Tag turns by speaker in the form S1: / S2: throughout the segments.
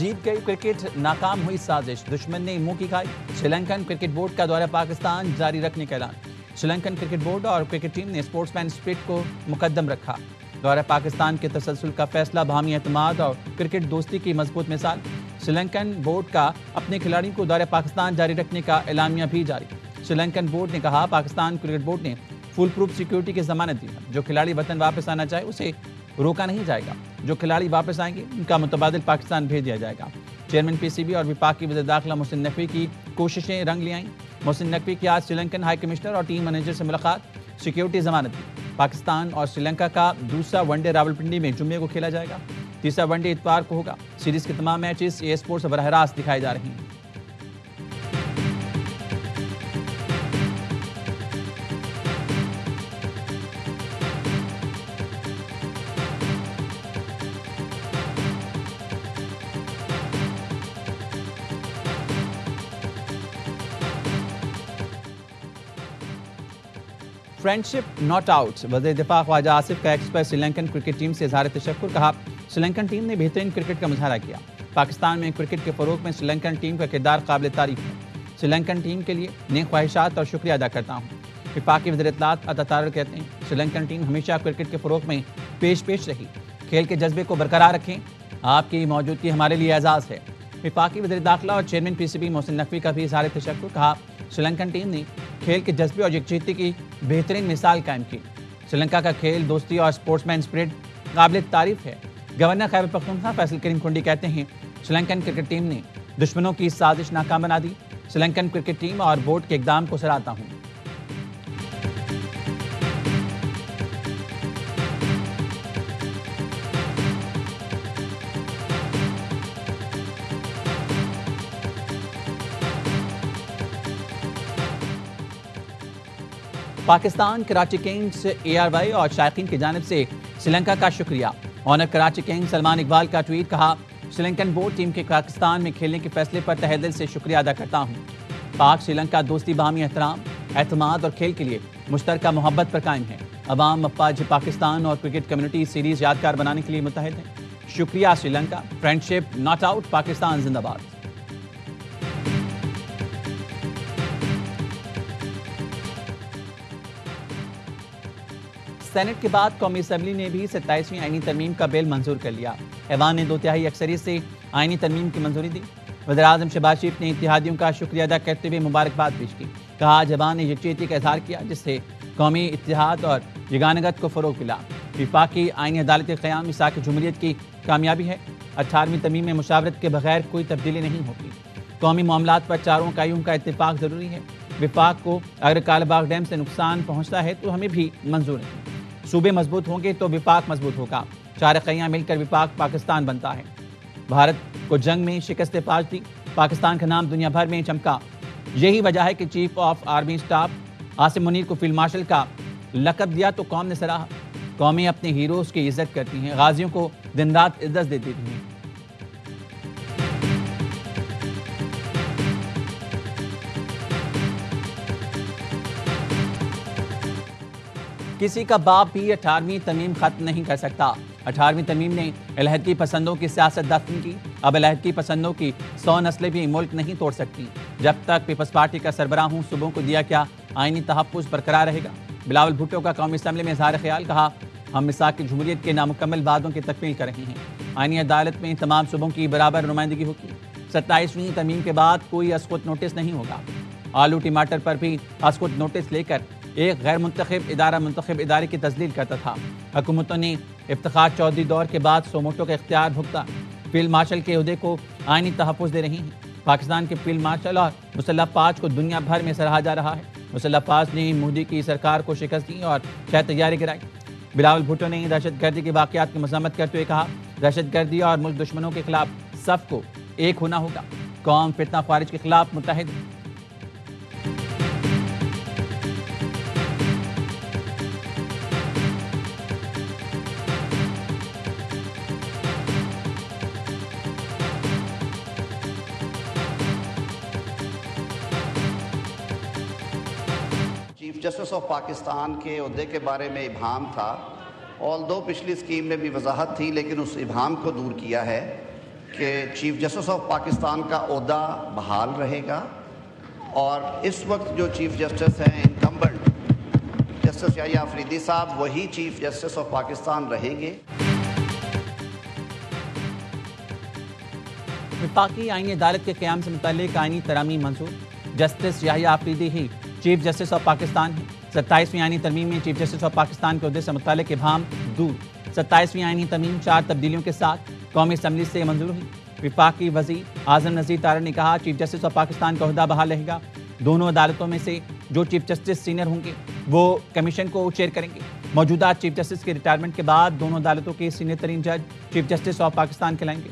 S1: جیت گئی کرکٹ، ناکام ہوئی سازش، دشمن نے منہ کی کھائی۔ سری لنکن کرکٹ بورڈ کا دورہ پاکستان جاری رکھنے کا اعلان۔ سری لنکن کرکٹ بورڈ اور کرکٹ ٹیم نے اسپورٹس مین اسپرٹ کو مقدم رکھا۔ دورہ پاکستان کے تسلسل کا فیصلہ باہمی اعتماد اور کرکٹ دوستی کی مضبوط مثال۔ سری لنکن بورڈ کا اپنے کھلاڑیوں کو دورہ پاکستان جاری رکھنے کا اعلامیہ بھی جاری۔ سری لنکن بورڈ نے کہا، پاکستان کرکٹ بورڈ نے فل پروف سیکیورٹی کی ضمانت دی ہے۔ جو کھلاڑی وطن واپس آنا چاہے اسے روکا نہیں جائے گا۔ جو کھلاڑی واپس آئیں گے ان کا متبادل پاکستان بھیج دیا جائے گا۔ چیئرمین پی سی بی اور وفاقی وزیر داخلہ محسن نقوی کی کوششیں رنگ لے آئیں۔ محسن نقوی کی آج سری لنکن ہائی کمشنر اور ٹیم مینیجر سے ملاقات، سیکیورٹی ضمانت دی۔ پاکستان اور سری لنکا کا دوسرا ون ڈے راولپنڈی میں جمعے کو کھیلا جائے گا، تیسرا ون ڈے اتوار کو ہوگا۔ سیریز کے تمام میچز اے اسپورٹس براہ راست دکھائے جا رہے ہیں۔ فرینڈ شپ ناٹ آؤٹ، وزیر دفاع خواجہ آصف کا ایکسپرٹ سری لنکن کرکٹ ٹیم سے اظہار تشکر، کہا سری لنکن ٹیم نے بہترین کرکٹ کا مظاہرہ کیا۔ پاکستان میں کرکٹ کے فروغ میں سری لنکن ٹیم کا کردار قابل تعریف ہے۔ سری لنکن ٹیم کے لیے نیک خواہشات اور شکریہ ادا کرتا ہوں۔ وفاقی وزیر اطلاعات عطا طاہر کہتے ہیں، سری لنکن ٹیم ہمیشہ کرکٹ کے فروغ میں پیش رہی۔ کھیل کے جذبے کو برقرار رکھیں، آپ کی موجودگی ہمارے لیے اعزاز ہے۔ وفاقی وزیر داخلہ اور chairman P C B Mohsin Naqvi کا بھی اظہار تشکر، کہا سری لنکن ٹیم نے کھیل کے جذبے اور یکجہتی کی بہترین مثال قائم کی۔ سری لنکا کا کھیل دوستی اور اسپورٹس مین اسپرٹ قابل تعریف ہے۔ گورنر خیبر پختونخوا فیصل کریم کنڈی کہتے ہیں، سری لنکن کرکٹ ٹیم نے دشمنوں کی سازش ناکام بنا دی۔ سری لنکن کرکٹ ٹیم اور بورڈ کے اقدام کو سراہتا ہوں۔ Pakistan Karachi Kings A R Y اور شائقین کی جانب سے سری لنکا کا شکریہ۔ آنر کراچی کنگز سلمان اقبال کا ٹویٹ، کہا سری لنکن بورڈ ٹیم کے پاکستان میں کھیلنے کے فیصلے پر تہہ دل سے شکریہ ادا کرتا ہوں۔ پاک سری لنکا دوستی باہمی احترام، اعتماد اور کھیل کے لیے مشترکہ محبت پر قائم ہے۔ عوام افواج پاکستان اور کرکٹ کمیونٹی سیریز یادگار بنانے کے لیے متحد ہیں۔ شکریہ Sri Lanka, friendship not out, Pakistan زندہ باد۔ سینٹ کے بعد قومی اسمبلی نے بھی 27ویں آئینی ترمیم کا بل منظور کر لیا۔ ایوان نے 2/3 اکثریت سے آئینی ترمیم کی منظوری دی۔ وزیر اعظم شہباز شریف نے اتحادیوں کا شکریہ ادا کرتے ہوئے مبارکباد پیش کی، کہا آج ایوان نے یکجہتی کا اظہار کیا جس سے قومی اتحاد اور یگانگت کو فروغ ملا۔ وفاقی آئینی عدالت قیام مساق جمہوریت کی کامیابی ہے۔ 18ویں ترمیم میں مشاورت کے بغیر کوئی تبدیلی نہیں ہوگی۔ قومی معاملات پر چاروں اکائیوں کا اتفاق ضروری ہے۔ وفاق کو اگر کالا باغ ڈیم سے نقصان پہنچتا ہے تو ہمیں بھی منظور ہے۔ صوبے مضبوط ہوں گے تو وفاق مضبوط ہوگا۔ چار اکائیاں مل کر وفاق پاکستان بنتا ہے۔ بھارت کو جنگ میں شکست پاش دی، پاکستان کا نام دنیا بھر میں چمکا۔ یہی وجہ ہے کہ chief of army staff Asim Munir کو فیلڈ مارشل کا لقب دیا تو قوم نے سراہا۔ قومیں اپنے ہیروز کی عزت کرتی ہیں، غازیوں کو دن رات عزت دیتی ہیں۔ کسی کا باپ بھی 18ویں ترمیم ختم نہیں کر سکتا۔ 18ویں ترمیم نے علیحدگی پسندوں کی سیاست دفن کی۔ اب علیحدگی پسندوں کی 100 نسلیں بھی ملک نہیں توڑ سکتی۔ جب تک پیپلز پارٹی کا سربراہ ہوں، صوبوں کو دیا کیا آئینی تحفظ برقرار رہے گا۔ بلاول بھٹو کا قومی اسمبلی میں اظہار خیال، کہا ہم مساق جمہوریت کے نامکمل وعدوں کی تکمیل کر رہے ہیں۔ آئینی عدالت میں تمام صوبوں کی برابر نمائندگی ہوگی۔ 27ویں ترمیم کے بعد کوئی اسقط نوٹس نہیں ہوگا۔ آلو ٹماٹر پر بھی اسقط نوٹس لے کر ایک غیر منتخب ادارہ منتخب ادارے کی تذلیل کرتا تھا۔ حکومتوں نے افتخار چودھری دور کے بعد سوموٹو کا اختیار بھگتا۔ فیلڈ مارشل کے عہدے کو آئینی تحفظ دے رہی ہیں۔ پاکستان کے فیلڈ مارشل اور مسلح افواج کو دنیا بھر میں سراہا جا رہا ہے۔ مسلح افواج نے مودی کی سرکار کو شکست دی اور شہ تیاری گرائی۔ بلاول بھٹو نے دہشت گردی کے واقعات کی مذمت کرتے ہوئے کہا دہشت گردی اور ملک دشمنوں کے خلاف صف کو ایک ہونا ہوگا۔ قوم فتنہ خوارج کے خلاف متحد ہے۔
S2: چیف جسٹس آف پاکستان کے عہدے کے بارے میں ابہام تھا، آلدو پچھلی اسکیم میں بھی وضاحت تھی لیکن اس ابہام کو دور کیا ہے۔ کہ چیف جسٹس آف پاکستان کا عہدہ بحال رہے گا اور اس وقت جو چیف جسٹس ہیں انکمبنٹ جسٹس یحییٰ آفریدی صاحب وہی چیف جسٹس آف پاکستان رہیں گے۔
S1: وفاقی آئینی عدالت کے قیام سے متعلق آئینی ترامیم منظور، جسٹس یحییٰ آفریدی ہی چیف جسٹس آف پاکستان ہیں۔ 27ویں آئینی ترمیم میں چیف جسٹس آف پاکستان کے عہدے سے متعلق ابہام دور۔ 27ویں آئینی ترمیم 4 تبدیلیوں کے ساتھ قومی اسمبلی سے منظور ہوئی۔ وفاقی وزیر اعظم نذیر طارق نے کہا چیف جسٹس آف پاکستان کا عہدہ بحال رہے گا۔ دونوں عدالتوں میں سے جو چیف جسٹس سینئر ہوں گے وہ کمیشن کو چیئر کریں گے۔ موجودہ چیف جسٹس کے ریٹائرمنٹ کے بعد دونوں عدالتوں کے سینئر ترین جج چیف جسٹس آف پاکستان کہلائیں گے۔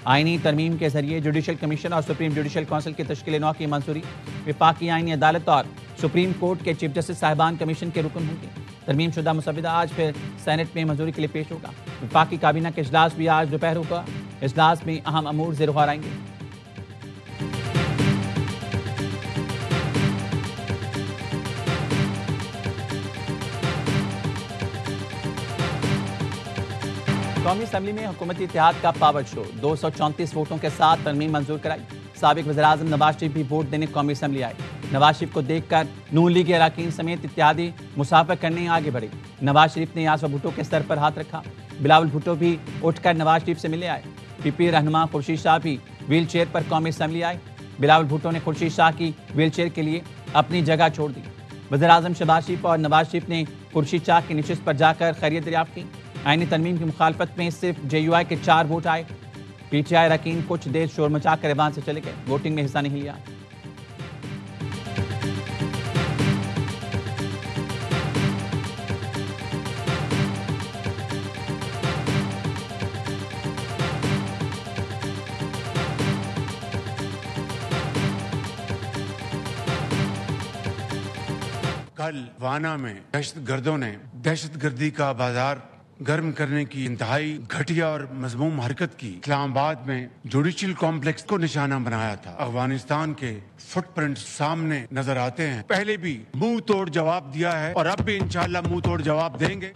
S1: آئینی ترمیم کے ذریعے جوڈیشل کمیشن اور سپریم جوڈیشل کونسل کی تشکیل نو کی منظوری۔ وفاقی آئینی عدالت اور سپریم کورٹ کے چیف جسٹس صاحبان کمیشن کے رکن ہوں گے۔ ترمیم شدہ مسودہ آج پھر سینٹ میں منظوری کے لیے پیش ہوگا۔ وفاقی کابینہ کا اجلاس بھی آج دوپہر ہوگا۔ اجلاس میں اہم امور زیر غور آئیں گے۔ قومی اسمبلی میں حکومتی اتحاد کا پاور شو، 234 ووٹوں کے ساتھ ترمیم منظور کرائی۔ سابق وزیراعظم نواز شریف بھی ووٹ دینے قومی اسمبلی آئے۔ نواز شریف کو دیکھ کر نون لیگ کے اراکین سمیت اتحادی مسافر کرنے آگے بڑھے۔ نواز شریف نے یاسر بھٹو کے سر پر ہاتھ رکھا۔ بلاول بھٹو بھی اٹھ کر نواز شریف سے ملے آئے۔ پی پی رہنما خورشید شاہ بھی ویل چیئر پر قومی اسمبلی آئے۔ بلاول بھٹو نے خورشید شاہ کی ویل چیئر کے لیے اپنی جگہ چھوڑ دی۔ وزیراعظم شہباز شریف اور نواز شریف نے خورشید شاہ کی نشست پر جا کر خیریت دریافت کی۔ آئینی ترمیم کی مخالفت میں صرف جے یو آئی کے 4 ووٹ آئے۔ پی ٹی آئی اراکین کچھ دیر شور مچا کر ایوان سے چلے گئے، ووٹنگ میں حصہ نہیں لیا۔
S3: کل وانا میں دہشت گردوں نے دہشت گردی کا بازار گرم کرنے کی انتہائی گھٹیا اور مذموم حرکت کی۔ اسلام آباد میں جوڈیشل کمپلیکس کو نشانہ بنایا تھا۔ افغانستان کے فٹ پرنٹ سامنے نظر آتے ہیں۔ پہلے بھی منہ توڑ جواب دیا ہے اور اب بھی انشاءاللہ منہ توڑ جواب دیں گے۔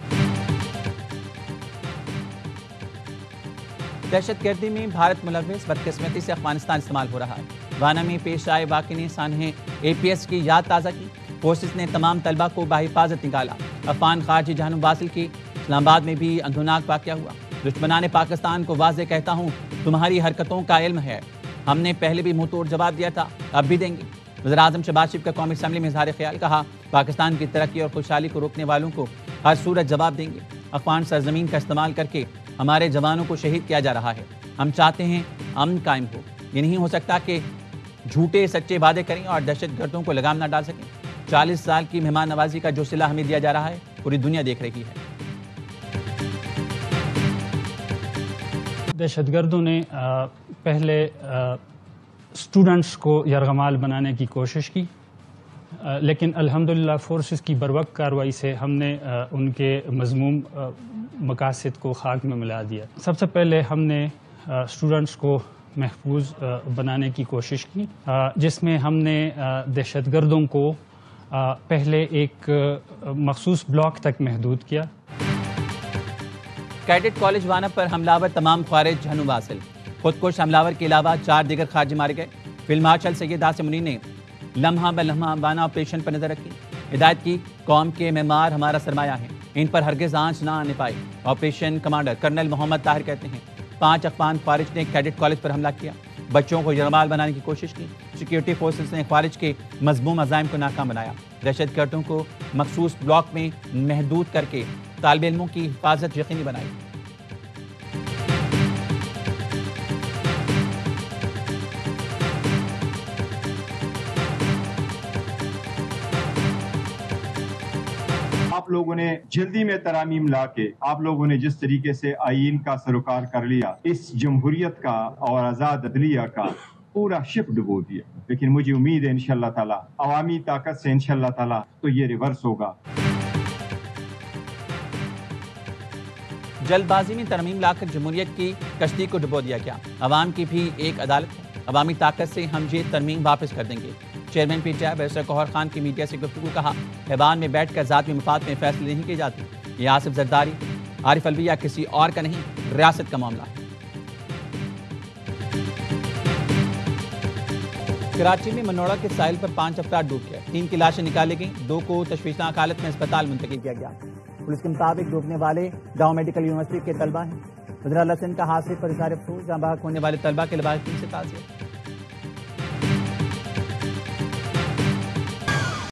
S1: دہشت گردی میں بھارت ملوث، بدقسمتی سے افغانستان استعمال ہو رہا ہے۔ وانا میں پیش آئے واقعے نے سانحہ اے پی ایس کی یاد تازہ کی۔ فورسز نے تمام طلبہ کو بحفاظت نکالا۔ افغان خارجی جہنم واصل کی۔ اسلام آباد میں بھی اندھوناک واقعہ ہوا۔ دشمنان پاکستان کو واضح کہتا ہوں، تمہاری حرکتوں کا علم ہے۔ ہم نے پہلے بھی منہ توڑ جواب دیا تھا، اب بھی دیں گے۔ وزیراعظم شہباز شریف کا قومی اسمبلی میں اظہار خیال، کہا پاکستان کی ترقی اور خوشحالی کو روکنے والوں کو ہر صورت جواب دیں گے۔ افغان سرزمین کا استعمال کر کے ہمارے جوانوں کو شہید کیا جا رہا ہے۔ ہم چاہتے ہیں امن قائم ہو۔ یہ نہیں ہو سکتا کہ جھوٹے سچے وعدے کریں اور دہشت گردوں کو لگام نہ ڈال سکیں۔ 40 سال کی مہمان نوازی کا جو صلہ ہمیں دیا جا رہا ہے پوری دنیا دیکھ رہی ہے۔
S4: دہشت گردوں نے پہلے اسٹوڈنٹس کو یرغمال بنانے کی کوشش کی، لیکن الحمدللہ فورسز کی بروقت کارروائی سے ہم نے ان کے مذموم مقاصد کو خاک میں ملا دیا۔ سب سے پہلے ہم نے اسٹوڈنٹس کو محفوظ بنانے کی کوشش کی، جس میں ہم نے دہشت گردوں کو پہلے ایک مخصوص بلاک تک محدود کیا۔
S1: کیڈٹ کالج وانا پر حملہ آور تمام خوارج جہنم واصل۔ خودکش حملہ آور کے علاوہ 4 دیگر خارجی مارے گئے۔ فیلڈ مارشل سید عاصم منیر نے لمحہ بلمحہ وانا آپریشن پر نظر رکھی، ہدایت کی قوم کے معمار ہمارا سرمایہ ہیں، ان پر ہرگز آنچ نہ آنے پائے۔ آپریشن کمانڈر کرنل محمد طاہر کہتے ہیں 5 افغان خوارج نے کیڈٹ کالج پر حملہ کیا، بچوں کو یرغمال بنانے کی کوشش کی۔ سیکیورٹی فورسز نے خوارج کے مذموم عزائم کو ناکام بنایا۔ دہشت گردوں کو مخصوص بلاک میں محدود کر کے طالب علموں کی حفاظت یقینی بنائی۔
S5: آپ لوگوں نے جلدی میں ترامیم لا کے آپ لوگوں نے جس طریقے سے آئین کا سروکار کر لیا، اس جمہوریت کا اور آزاد عدلیہ کا پورا شپ ڈبو دیا، لیکن مجھے امید ہے انشاءاللہ تعالی عوامی طاقت سے انشاءاللہ تعالی تو یہ ریورس ہوگا۔
S1: جلد بازی میں ترمیم لا کر جمہوریت کی کشتی کو ڈبو دیا گیا۔ عوام کی بھی ایک عدالت ہے، عوامی طاقت سے ہم یہ ترمیم واپس کر دیں گے۔ Chairman P T I barrister Gohar Khan کی میڈیا سے گفتگو، کہا ایوان میں بیٹھ کر ذاتی مفاد میں فیصلے نہیں کیے جاتے، یہ آصف زرداری، عارف الوی یا کسی اور کا نہیں، ریاست کا معاملہ ہے۔ کراچی میں منوڑا کے ساحل پر 5 افراد ڈوب گئے، 3 کی لاشیں نکالی گئیں، 2 کو تشویشناک حالت میں اسپتال منتقل کیا گیا۔ پولیس کے مطابق ڈوبنے والے گاؤں میڈیکل یونیورسٹی کے طلبہ ہیں۔ وزیر اعلیٰ سندھ کا حادثے پر اظہار افسوس، جہاں بحق ہونے والے طلبہ کے لواحقین سے تعزیت۔